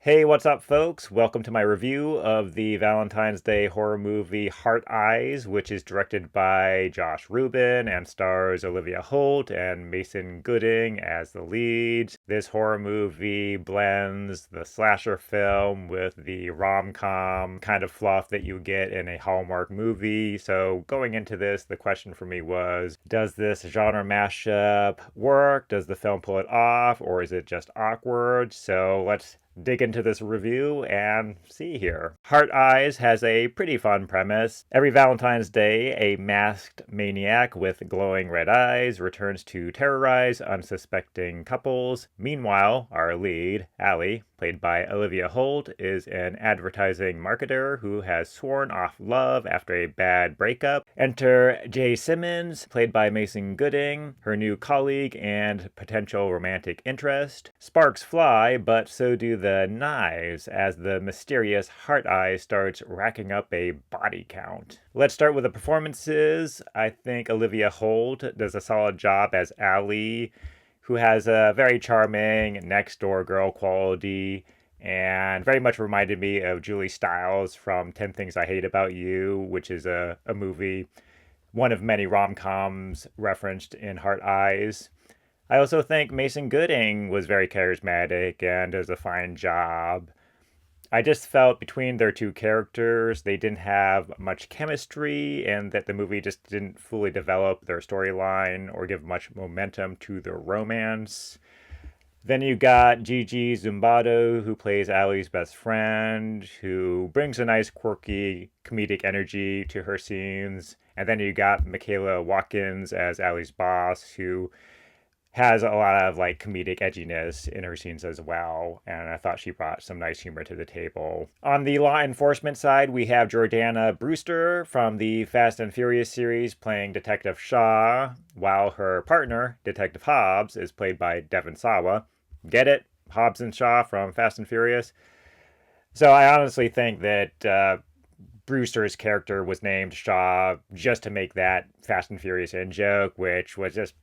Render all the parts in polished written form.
Hey, what's up, folks? Welcome to my review of the Valentine's Day horror movie Heart Eyes, which is directed by Josh Ruben and stars Olivia Holt and Mason Gooding as the leads. This horror movie blends the slasher film with the rom-com kind of fluff that you get in a Hallmark movie. So going into this, the question for me was, does this genre mashup work? Does the film pull it off, or is it just awkward? So let's dig into this review and see here. Heart Eyes has a pretty fun premise. Every Valentine's Day, a masked maniac with glowing red eyes returns to terrorize unsuspecting couples. Meanwhile, our lead, Allie, played by Olivia Holt, is an advertising marketer who has sworn off love after a bad breakup. Enter Jay Simmons, played by Mason Gooding, her new colleague and potential romantic interest. Sparks fly, but so do the knives as the mysterious Heart Eye starts racking up a body count. Let's start with the performances. I think Olivia Holt does a solid job as Allie, who has a very charming next door girl quality and very much reminded me of Julie Stiles from 10 Things I Hate About You, which is a movie, one of many rom-coms referenced in Heart Eyes. I also think Mason Gooding was very charismatic and does a fine job. I just felt between their two characters, they didn't have much chemistry, and that the movie just didn't fully develop their storyline or give much momentum to their romance. Then you got Gigi Zumbato, who plays Allie's best friend, who brings a nice, quirky, comedic energy to her scenes. And then you got Michaela Watkins as Allie's boss, who has a lot of like comedic edginess in her scenes as well, and I thought she brought some nice humor to the table. On the law enforcement side, we have Jordana Brewster from the Fast and Furious series playing Detective Shaw, while her partner, Detective Hobbs, is played by Devon Sawa. Get it? Hobbs and Shaw from Fast and Furious. So I honestly think that Brewster's character was named Shaw just to make that Fast and Furious in joke, which was just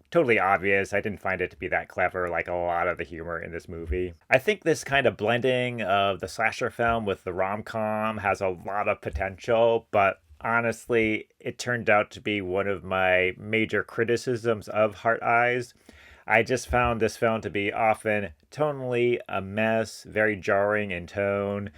totally obvious. I didn't find it to be that clever like a lot of the humor in this movie. I think this kind of blending of the slasher film with the rom-com has a lot of potential, but honestly, it turned out to be one of my major criticisms of Heart Eyes. I just found this film to be often tonally a mess, very jarring in tone,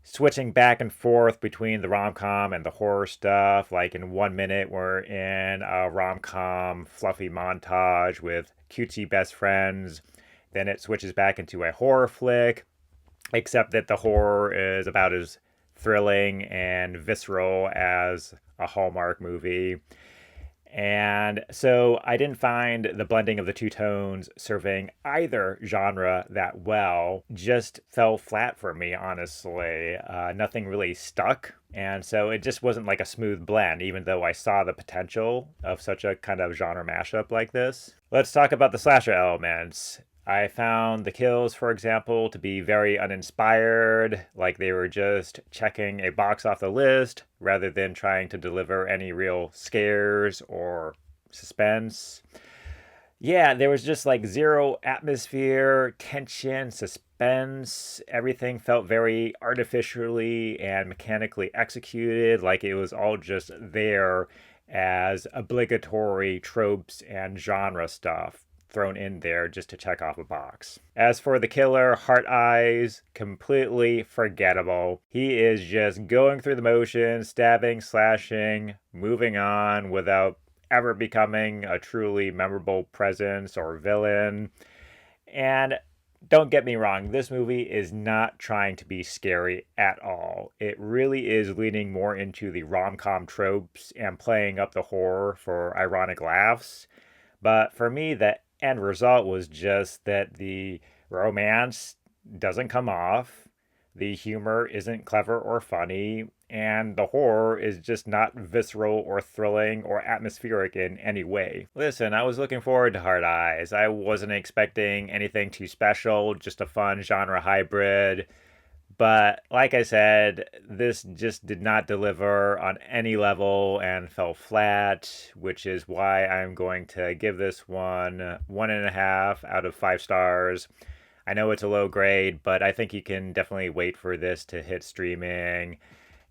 switching back and forth between the rom-com and the horror stuff. Like in 1 minute, we're in a rom-com fluffy montage with cutesy best friends. Then it switches back into a horror flick, except that the horror is about as thrilling and visceral as a Hallmark movie. And so I didn't find the blending of the two tones serving either genre that well. Just fell flat for me, honestly. Nothing really stuck. And so it just wasn't like a smooth blend, even though I saw the potential of such a kind of genre mashup like this. Let's talk about the slasher elements. I found the kills, for example, to be very uninspired, like they were just checking a box off the list rather than trying to deliver any real scares or suspense. Yeah, there was just like zero atmosphere, tension, suspense. Everything felt very artificially and mechanically executed, like it was all just there as obligatory tropes and genre stuff thrown in there just to check off a box. As for the killer, Heart Eyes, completely forgettable. He is just going through the motions, stabbing, slashing, moving on without ever becoming a truly memorable presence or villain. And don't get me wrong, this movie is not trying to be scary at all. It really is leaning more into the rom-com tropes and playing up the horror for ironic laughs. But for me, the end result was just that the romance doesn't come off, the humor isn't clever or funny, and the horror is just not visceral or thrilling or atmospheric in any way. Listen, I was looking forward to Hard Eyes. I wasn't expecting anything too special, just a fun genre hybrid. But like I said, this just did not deliver on any level and fell flat, which is why I'm going to give this one 1.5 out of 5 stars. I know it's a low grade, but I think you can definitely wait for this to hit streaming.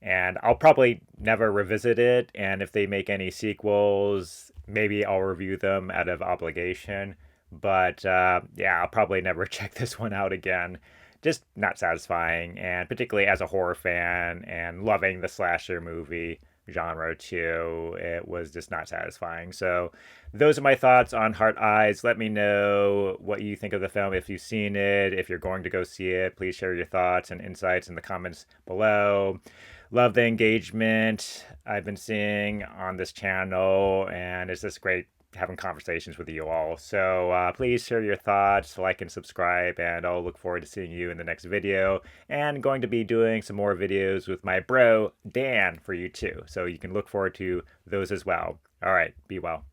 And I'll probably never revisit it. And if they make any sequels, maybe I'll review them out of obligation. But yeah, I'll probably never check this one out again. Just not satisfying. And particularly as a horror fan and loving the slasher movie genre too, it was just not satisfying. So those are my thoughts on Heart Eyes. Let me know what you think of the film if you've seen it. If you're going to go see it, please share your thoughts and insights in the comments below. Love the engagement I've been seeing on this channel, and it's just great having conversations with you all. So please share your thoughts, like and subscribe, and I'll look forward to seeing you in the next video. And going to be doing some more videos with my bro, Dan, for you too. So you can look forward to those as well. All right, be well.